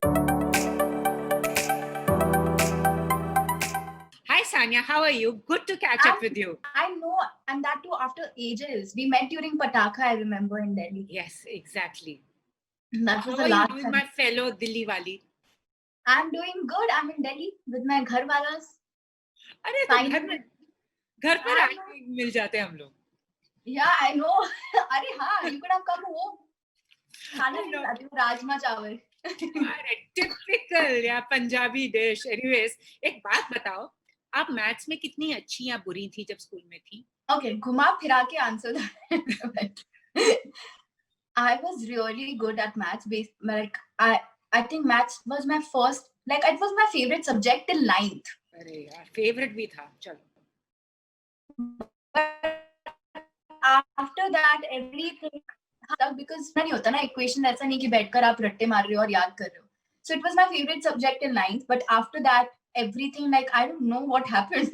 Hi, Sanya. How are you? Good to catch up with you. I know, and that too after ages. We met during Pataka, I remember, in Delhi. Yes, exactly. That was How the are you last doing, time. my fellow Dilli wali? I'm doing good. I'm in Delhi with my घरवालास. अरे तो घर में घर पर I'm- आके मिल जाते हम लोग. Yeah, I know. अरे हाँ, you could have come home. खाना I नहीं know. लाती हूँ, राजमा चावल. अरे टिपिकल या पंजाबी डिश. एनीवेज, एक बात बताओ, आप मैथ्स में कितनी अच्छी या बुरी थी जब स्कूल में थी? Okay, घुमा फिरा के answer that. I was really good at maths. Like I think maths was my first, like it was my favorite subject till 9th. अरे यार, फेवरेट भी था. चलो. After that, everything because नहीं होता ना equation ऐसा नहीं कि बैठकर आप रट्टे मार रहे हो और याद कर रहे हो. So it was my favorite subject till 9th. But after that, everything, like I don't know what happened.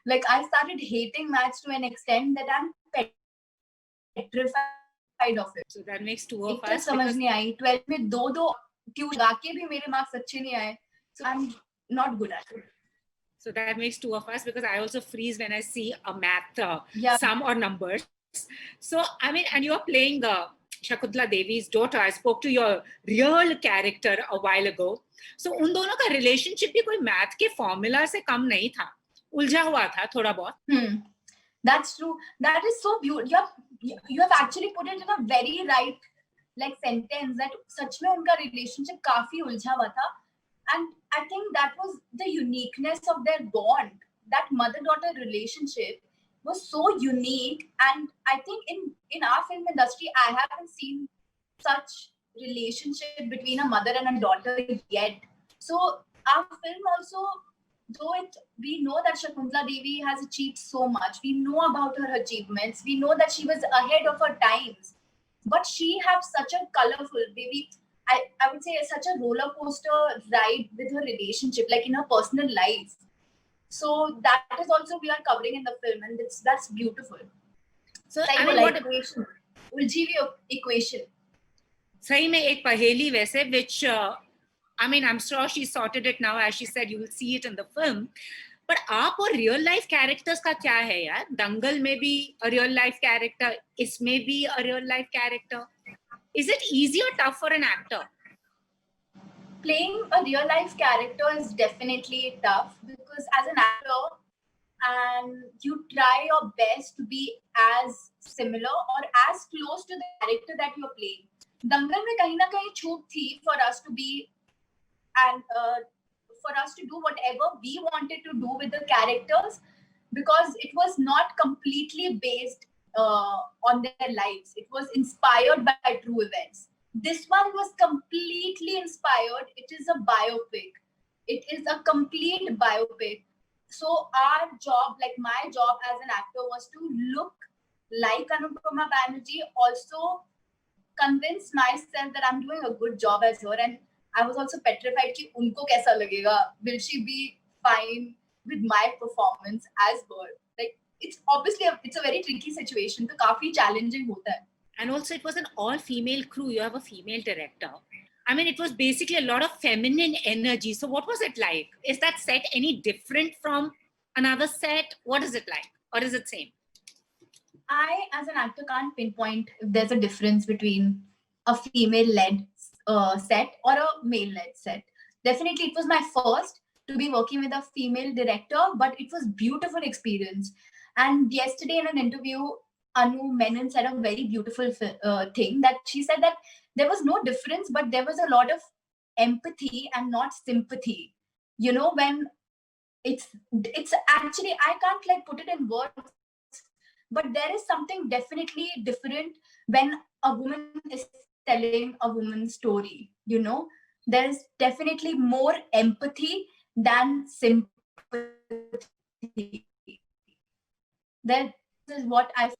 Like I started hating maths to an extent that I'm petrified of it. So that makes two of एक तो us. समझ नहीं आई 12th में दो tuition गा के भी मेरे मार्क्स अच्छे नहीं आए. So I'm not good at it. So that makes two of us because I also freeze when I see a math Yeah. sum or numbers. So I mean, and you're playing Shakuntala Devi's daughter. I spoke to your real character a while ago. So उन दोनों का relationship भी कोई math के formula से कम नहीं था. उलझा हुआ था थोड़ा बहुत. That's true. That is so beautiful. You have actually put it in a very right like sentence that सच में उनका relationship काफी उलझा हुआ था. And I think that was the uniqueness of their bond. That mother-daughter relationship was so unique. And I think in our film industry, I haven't seen such relationship between a mother and a daughter yet. So our film also, though we know that Shakuntala Devi has achieved so much, we know about her achievements, we know that she was ahead of her times, but she has such a colorful, maybe I would say such a roller coaster ride with her relationship, like in her personal life. So that is also we are covering in the film, and that's beautiful. So like, I mean, like what equation, उलझी हुई equation. सही में एक पहेली वैसे, which I mean, I'm sure she sorted it now. As she said, you will see it in the film. But आप और real life characters का क्या है यार? दंगल में भी a real life character, इसमें भी a real life character. Is it easy or tough for an actor? Playing a real life character is definitely tough because as an actor, and you try your best to be as similar or as close to the character that you're playing. दंगल में कहीं ना कहीं छूट थी for us to be and for us to do whatever we wanted to do with the characters because it was not completely based on their lives. It was inspired by true events. This one was completely inspired. It is a biopic. It is a complete biopic. So our job, like my job as an actor, was to look like Anupama Banerjee, also convince myself that I'm doing a good job as her, and I was also petrified कि उनको कैसा लगेगा, will she be fine with my performance as her? Like it's obviously it's a very tricky situation, तो काफी challenging होता है. And also, it was an all-female crew. You have a female director. I mean, it was basically a lot of feminine energy. So, what was it like? Is that set any different from another set? What is it like, or is it same? I, as an actor, can't pinpoint if there's a difference between a female-led set or a male-led set. Definitely, it was my first to be working with a female director, but it was beautiful experience. And yesterday in an interview, Anu Menon said a very beautiful thing that she said that there was no difference, but there was a lot of empathy and not sympathy. You know, when it's actually I can't like put it in words, but there is something definitely different when a woman is telling a woman's story. You know, there is definitely more empathy than sympathy. That is what I.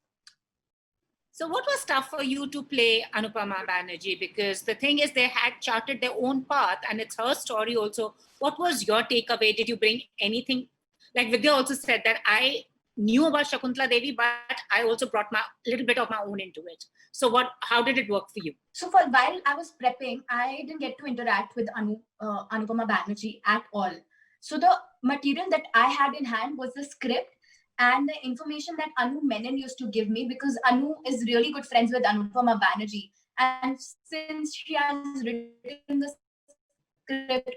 So, what was tough for you to play Anupama Banerjee? Because the thing is, they had charted their own path, and it's her story also. What was your takeaway? Did you bring anything? Like Vidya also said that I knew about Shakuntala Devi, but I also brought my little bit of my own into it. So how did it work for you? So for while I was prepping, I didn't get to interact with Anupama Banerjee at all. So the material that I had in hand was the script and the information that Anu Menon used to give me, because Anu is really good friends with Anupama Banerjee. And since she has written the script,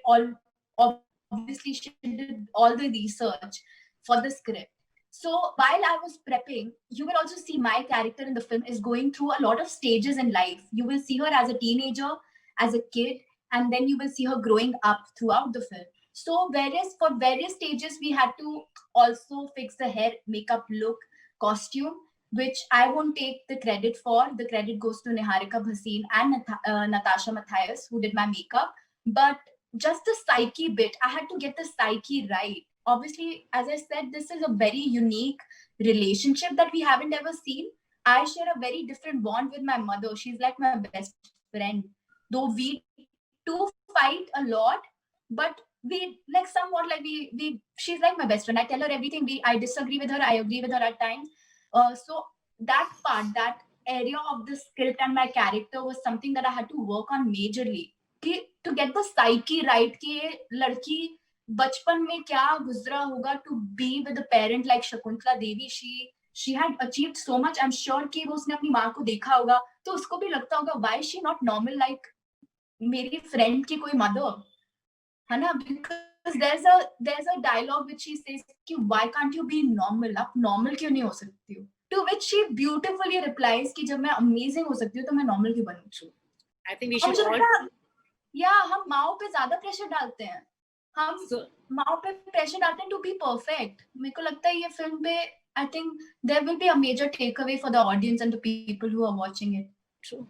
obviously she did all the research for the script. So while I was prepping, you will also see my character in the film is going through a lot of stages in life. You will see her as a teenager, as a kid, and then you will see her growing up throughout the film. So for various stages, we had to also fix the hair, makeup, look, costume, which I won't take the credit for. The credit goes to Niharika Bhasin and Natasha Matthias, who did my makeup. But just the psyche bit, I had to get the psyche right. Obviously, as I said, this is a very unique relationship that we haven't ever seen. I share a very different bond with my mother. She's like my best friend. Though we do fight a lot, but we like somewhat like she's like my best friend. I tell her everything. I disagree with her, I agree with her at times. So that part, that area of the script and my character was something that I had to work on majorly. To get the psyche right, कि ये लड़की बचपन में क्या गुजरा होगा to be with a parent like Shakuntala Devi. She had achieved so much. I'm sure कि वो उसने अपनी माँ को देखा होगा, तो उसको भी लगता होगा why is she not normal like मेरी friend की कोई mother, है ना? Because there's a dialogue which she says कि why can't you be normal? आप normal क्यों नहीं हो सकती हो? To which she beautifully replies कि जब मैं amazing हो सकती हूँ तो मैं normal क्यों बनूँ? I think we should all... हम माओ पे ज्यादा प्रेशर डालते हैं. हम माओ पे प्रेशर डालते हैं टू बी परफेक्ट. मेरे को लगता है ये फिल्म पे I think there will be a major takeaway for the audience and the people who are watching it. True.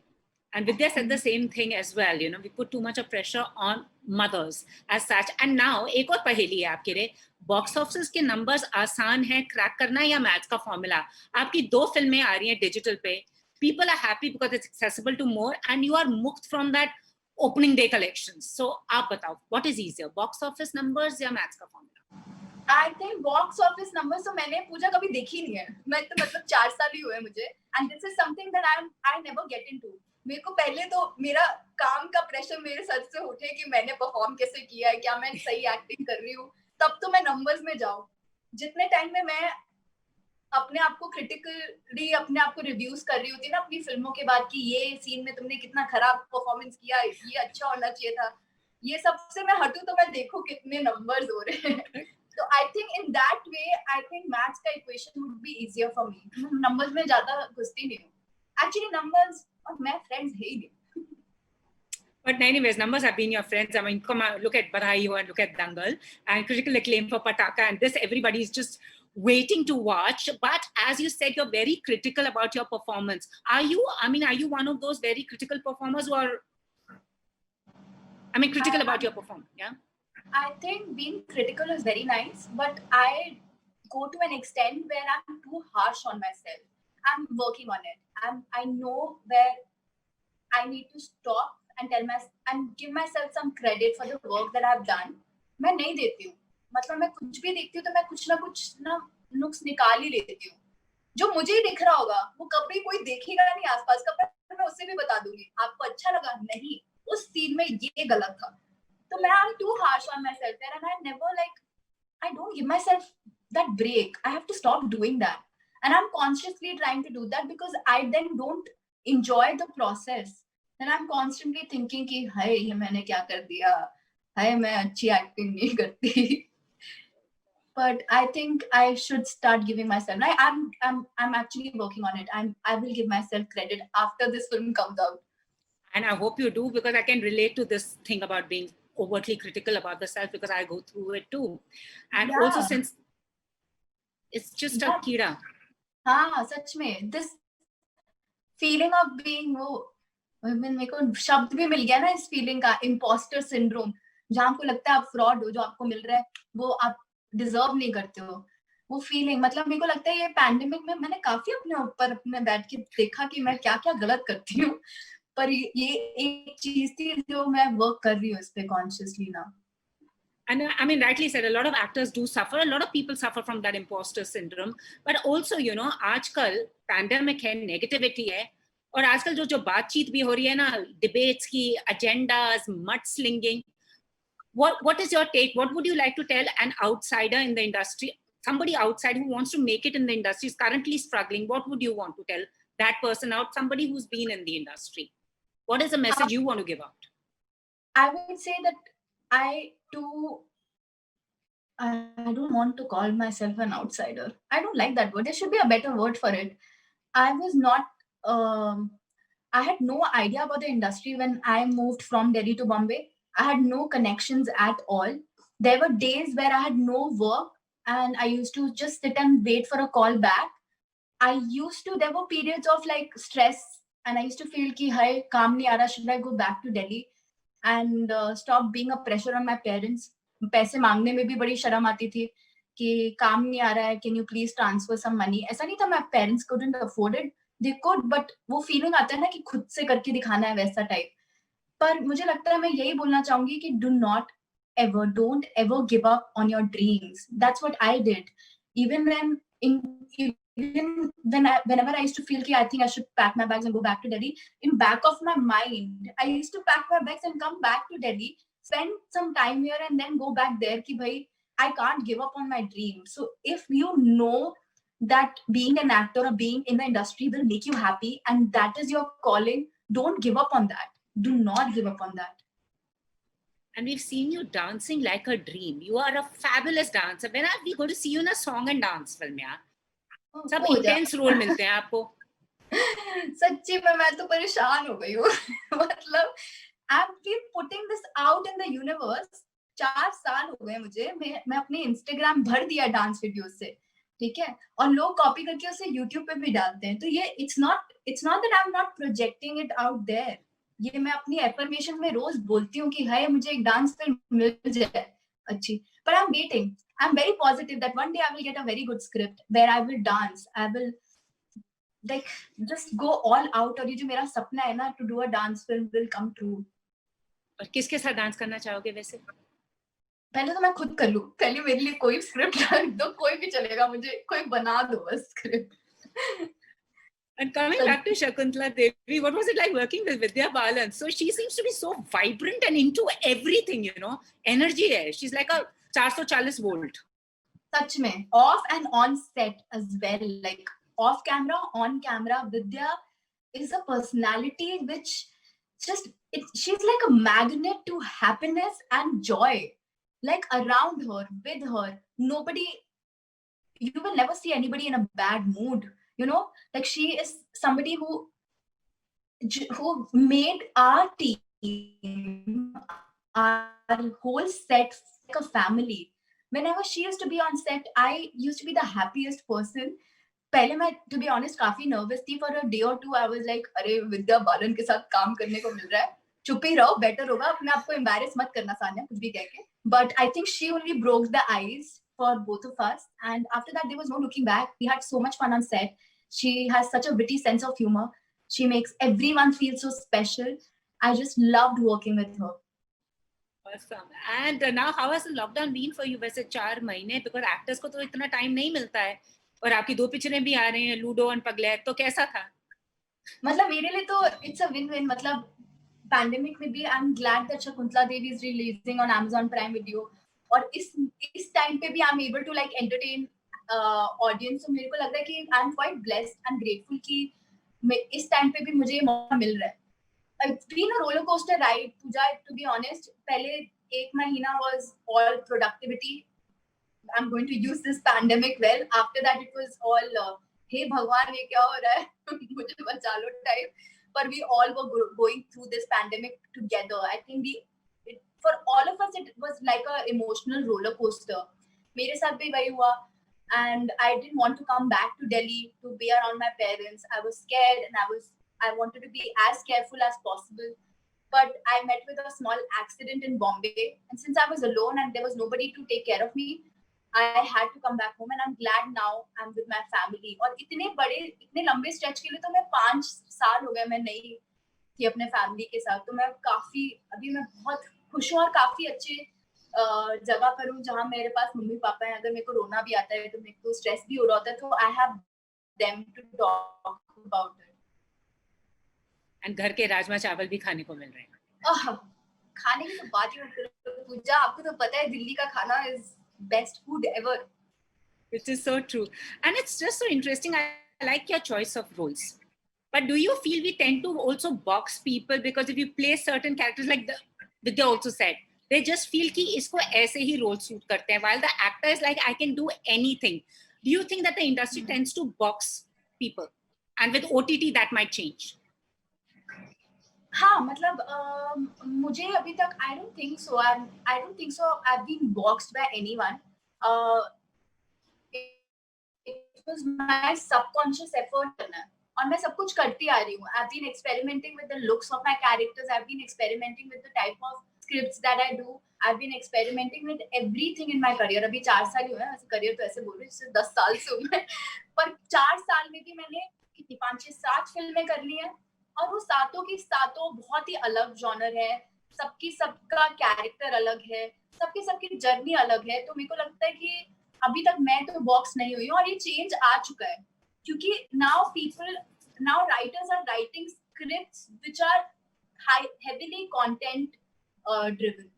And Vidya said the same thing as well. You know, we put too much of pressure on mothers as such. And now, एक और पहेली है आपके लिए. Box office के numbers आसान है crack करना या मैथ्स का फॉर्मूला? आपकी 2 फिल्में आ रही हैं डिजिटल पे. People are happy because it's accessible to more, and you are मुक्त from that opening day collections. So आप बताओ, what is easier, box office numbers या मैथ्स का formula? I think box office numbers तो मैंने पूजा कभी देखी नहीं है. मैं तो मतलब 4 साल ही हुए मुझे. And this is something that I never get into. मेरे को पहले तो मेरा काम का प्रेशर मेरे सर से उठे कि मैंने परफॉर्म कैसे किया है, क्या मैं सही एक्टिंग कर रही हूँ, तब तो मैं नंबर्स में जाऊँ. जितने टाइम में मैं अपने आप को क्रिटिकली अपने आप को रिव्यूज कर रही होती ना अपनी फिल्मों के बाद कि ये सीन में तुमने कितना खराब परफॉर्मेंस किया, ये अच्छा होना चाहिए था, ये सबसे मैं हटूं तो मैं देखूं कितने नंबर्स हो रहे हैं. तो I think in that way I think maths का equation would be easier for me. Numbers में ज्यादा घुसती नहीं हूँ. एक्चुअली नंबर्स और मैं फ्रेंड्स है ही नहीं. But anyways, numbers have been your friends. I mean, come on, look at Badhai and look at Dangal and critical acclaim for Pataka, and this everybody is just waiting to watch. But as you said, you're very critical about your performance. Are you one of those very critical performers who are, critical about your performance? Yeah. I think being critical is very nice, but I go to an extent where I'm too harsh on myself. I'm working on it. I know where I need to stop and give myself some credit for the work that I've done. मैं नहीं देती हूँ. मतलब मैं कुछ भी देखती हूँ तो मैं कुछ ना नुक्स निकाल ही लेती हूँ. जो मुझे ही दिख रहा होगा वो कभी कोई देखेगा नहीं आसपास का, पर मैं उससे भी बता दूंगी आपको अच्छा लगा नहीं, उस सीन में ये गलत था. तो मैं I'm too harsh on myself there, and I don't give myself that break. I have to stop doing that, and I'm consciously trying to do that because I then don't enjoy the process. Then I'm constantly thinking कि हाय ये मैंने क्या कर दिया, हाय मैं अच्छी acting नहीं करती. But I think I should start giving myself. I'm actually working on it. I will give myself credit after this film comes out. And I hope you do, because I can relate to this thing about being overtly critical about the self, because I go through it too. And also since it's just a कीड़ा. हाँ सच में this feeling of being वो मेरे को शब्द भी मिल गया ना इस फीलिंग का, imposter syndrome, जहाँ आपको लगता है आप फ्रॉड हो, जो आपको मिल रहा है वो आप डिजर्व नहीं करते हो. वो फीलिंग मतलब मेरे को लगता है ये पैंडेमिक में मैंने काफी अपने ऊपर अपने बैठ के देखा कि मैं क्या क्या गलत करती हूँ, पर ये एक चीज थी जो मैं वर्क कर रही हूँ इस पे कॉन्शियसली ना. And I mean, rightly said, a lot of actors do suffer. A lot of people suffer from that imposter syndrome. But also, you know, आजकल पैंडेमिक है, नेगेटिविटी है, और आजकल जो जो बातचीत भी हो रही है ना, डिबेट्स की, agendas, mud slinging. What is your take? What would you like to tell an outsider in the industry, somebody outside who wants to make it in the industry, is currently struggling? What would you want to tell that person out? Somebody who's been in the industry. What is the message you want to give out? I would say that I too, I don't want to call myself an outsider. I don't like that word. There should be a better word for it. I was not, I had no idea about the industry when I moved from Delhi to Bombay. I had no connections at all. There were days where I had no work and I used to just sit and wait for a call back. There were periods of like stress and I used to feel ki, hi, kaam nahi aa raha, should I go back to Delhi and stop being a pressure on my parents? पैसे मांगने में भी बड़ी शर्म आती थी कि काम नहीं आ रहा है, can you please transfer some money? ऐसा नहीं था, my parents couldn't afford it, they could, but वो feeling आता है ना कि खुद से करके दिखाना है वैसा टाइप. पर मुझे लगता है मैं यही बोलना चाहूंगी कि don't ever give up on your dreams. That's what I did. Even whenever I used to feel I think I should pack my bags and go back to Delhi, in back of my mind, I used to pack my bags and come back to Delhi, spend some time here and then go back there ki bhai, I can't give up on my dream. So if you know that being an actor or being in the industry will make you happy and that is your calling, don't give up on that. Do not give up on that. And we've seen you dancing like a dream. You are a fabulous dancer. When are we going to see you in a song and dance film? यार सब intense role मिलते हैं आपको. सच्ची में मैं तो परेशान हो गई हूँ. मतलब I've been putting this out in the universe. 4 साल हो गए मुझे. मैं अपने Instagram भर दिया डांस वीडियोस से, ठीक है, और लोग कॉपी करके उसे YouTube पे भी डालते हैं. तो ये it's not that I'm not projecting it out there. ये मैं अपनी एफर्मेशन में रोज बोलती हूँ कि हाय मुझे एक डांस फिल्म मिल जाए अच्छी. But I'm waiting. I'm very positive that one day I will get a very good script where I will dance. I will like just go all out. और ये जो मेरा सपना है ना to do a dance film will come true. और किसके साथ डांस करना चाहोगे वैसे? पहले तो मैं खुद कर लूं. पहले मेरे लिए कोई स्क्रिप्ट डाल दो, कोई भी चलेगा, मुझे कोई बना दो बस script. And coming back to Shakuntala Devi, what was it like working with Vidya Balan? So she seems to be so vibrant and into everything, you know. Energy hai. She's like a 440 volt. सच में. Off and on set as well. Like off camera, on camera, Vidya is a personality which she's like a magnet to happiness and joy. Like around her, with her, you will never see anybody in a bad mood. You know, like she is somebody who made our team, our whole set like a family. Whenever she used to be on set, I used to be the happiest person. पहले मैं to be honest काफी nervous थी. For a day or two I was like, अरे विद्या बालन के साथ काम करने को मिल रहा है, चुप ही रहो, better होगा, अपने आप को embarrass मत करना सान्या कुछ भी कह के. But I think she only broke the ice for both of us, and after that there was no looking back. We had so much fun on set. She has such a witty sense of humor. She makes everyone feel so special. I just loved working with her. Awesome. And now how has the lockdown been for you? वैसे 4 महीने, because actors को तो इतना time नहीं मिलता है, और आपकी 2 पिक्चरें भी आ रही हैं, लूडो और पगलैट, तो कैसा था? मतलब मेरे लिए तो it's a win-win. मतलब pandemic में भी I'm glad that Shakuntala Devi is releasing on Amazon Prime Video, और इस time पे भी I'm able to like entertain audience. तो मेरे को लग रहा है कि I'm quite blessed and grateful कि इस time पे भी मुझे ये मौका मिल रहा है. It's been a roller coaster ride, Pooja, to be honest. पहले 1 महीना was all productivity. I'm going to use this pandemic well. After that, it was all, hey Bhagwan, ये क्या हो रहा है? मुझे बचा लो type. But we all were going through this pandemic together. I think for all of us, it was like an emotional roller coaster. मेरे साथ भी वही हुआ. And I didn't want to come back to Delhi to be around my parents. I was scared and I wanted to be as careful as possible. But I met with a small accident in Bombay. And since I was alone and there was nobody to take care of me, I had to come back home, and I'm glad now I'm with my family. और इतने लंबे stretch के लिए तो मैं 5 साल हो गए मैं नहीं थी अपने family के साथ. तो मैं बहुत खुश हूँ और काफी अच्छे जगह पर हूँ जहाँ मेरे पास मम्मी पापा हैं. अगर मेरे को रोना भी आता है तो मेरे को स्ट्रेस भी हो रहा होता है, तो I have them to talk about it. And घर के राजमा चावल भी खाने को मिल रहे हैं. खाने की तो बात ही मत करो पूजा, आपको तो पता है दिल्ली का खाना is best food ever. Which is so true. And it's just so interesting. I like your choice of roles. But do you feel we tend to also box people? Because if you play certain characters, like Vidya also said, they just feel कि इसको ऐसे ही role suit करते हैं, while the actor is like, I can do anything. Do you think that the industry tends to box people? And with OTT, that might change. हाँ, मतलब मुझे अभी तक I don't think so. I don't think so. I've been boxed by anyone. It was my subconscious effort करना, और मैं सब कुछ करती आ रही हूँ. I've been experimenting with the looks of my characters. I've been experimenting with the type of scripts that I do. I've been experimenting with everything in my career. अभी 4 साल ही हुए हैं. ऐसे career तो ऐसे बोल रही हूँ जैसे 10 साल से हुए हैं. पर 4 साल में भी मैंने कितनी 5-6-7 फिल्में कर ली हैं, और वो सातों की सातों बहुत ही अलग जॉनर है. सबका कैरेक्टर अलग है, सबकी जर्नी अलग है. तो मेरे को लगता है कि अभी तक मैं तो बॉक्स नहीं हुई हूँ, और ये चेंज आ चुका है, क्योंकि now writers are writing scripts which are heavily content driven.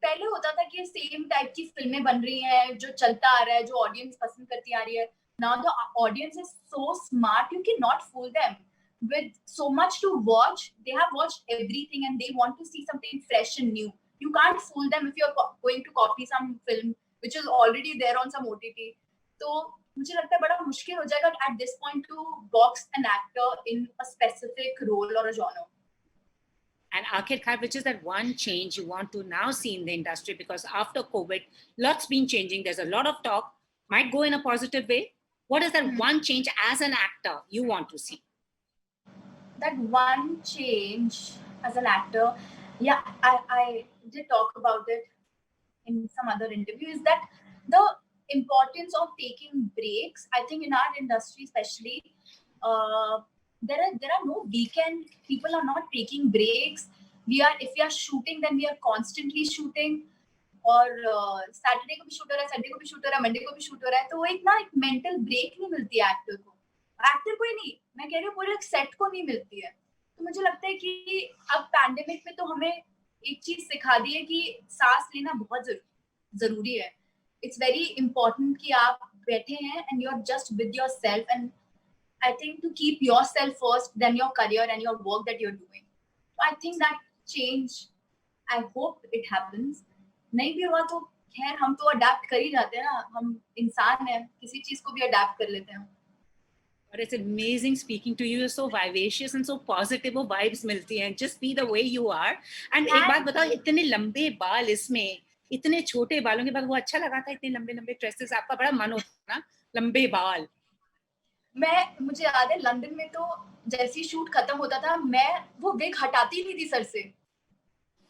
पहले होता था कि सेम टाइप की फिल्में बन रही हैं, जो चलता आ रहा है, जो ऑडियंस पसंद करती आ रही है. Now the audience is so smart, you can not fool them. With so much to watch, they have watched everything and they want to see something fresh and new. You can't fool them if you're going to copy some film which is already there on some OTT. तो मुझे लगता है बड़ा मुश्किल हो जाएगा at this point to box an actor in a specific role or a genre. And Akhirkar, which is that one change you want to now see in the industry? Because after COVID, lots been changing. There's a lot of talk, might go in a positive way. What is that one change as an actor you want to see? That one change as an actor, yeah, I did talk about it in some other interview, is that the importance of taking breaks. I think in our industry especially, there are no weekend. People are not taking breaks. If we are shooting, then we are constantly shooting. और Saturday को भी shoot हो रहा है, Sunday को भी shoot हो रहा है, मंडे को भी शूट हो रहा है. तो वो एक मेंटल ब्रेक नहीं मिलती है एक्टर को ही नहीं, मैं कह रही हूँ पूरे सेट को नहीं मिलती है. तो मुझे लगता है कि अब पैंडेमिक में तो हमें एक चीज सिखा दी है कि सांस लेना बहुत जरूरी है. इट्स वेरी इंपॉर्टेंट कि आप बैठे हैं and you are just with yourself, and I think to keep yourself first then your career and your work that you are doing. I think that change, I hope it happens. नहीं भी हुआ तो खैर हम तो adapt कर ही जाते हैं ना, हम इंसान हैं, किसी चीज को भी अडेप्ट कर लेते हैं. But it's amazing speaking to you. You're so vivacious and so positive. वो vibes मिलती हैं. Just be the way you are. And एक बात बताओ, इतने लंबे बाल इसमें, इतने छोटे बालों के बाद वो अच्छा लगा था? इतने लंबे लंबे ड्रेसेस, आपका बड़ा मन होता ना लंबे बाल. मुझे याद है लंदन में तो जैसे ही शूट खत्म होता था, मैं वो विग हटाती नहीं थी सर से.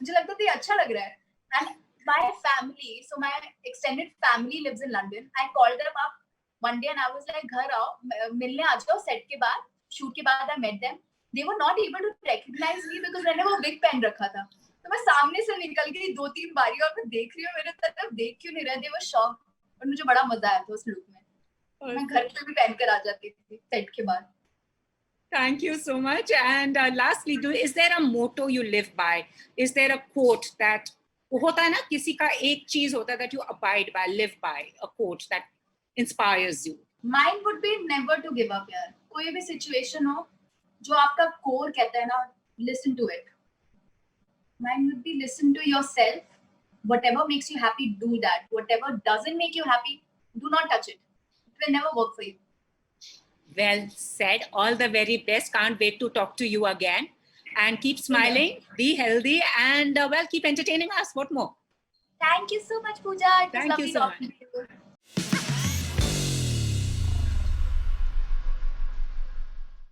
मुझे लगता था ये अच्छा लग रहा है. And my family, so my extended family lives in London. I called them up one day and I was like, घर आओ, मिलने आ जाओ सेट के बाद, शूट के बाद. I met them. They were not able to recognize me because मैंने वो विग पहन रखा था. तो मैं सामने से निकल गई 2-3 बारी, और मैं देख रही हूँ मेरे तरफ देख क्यों नहीं रहे. They were shocked. और मुझे बड़ा मजा आया था उस लुक में. मैं घर पे भी पहन कर आ जाती थी सेट के बाद. Thank you so much. And lastly, is there a motto you live by? Is there a quote that होता है ना, किसी का एक चीज होता है that you abide by, live by, a quote that inspires you? Mine would be never to give up. यार, कोई भी सिचुएशन हो, जो आपका कोर कहता है ना, listen to it. Mine would be listen to yourself. Whatever makes you happy, do that. Whatever doesn't make you happy, do not touch it. It will never work for you. Well said. All the very best. Can't wait to talk to you again. And keep smiling, be healthy, and well, keep entertaining us. What more? Thank you so much, Pooja. It was Thank you lovely so talking much. to you.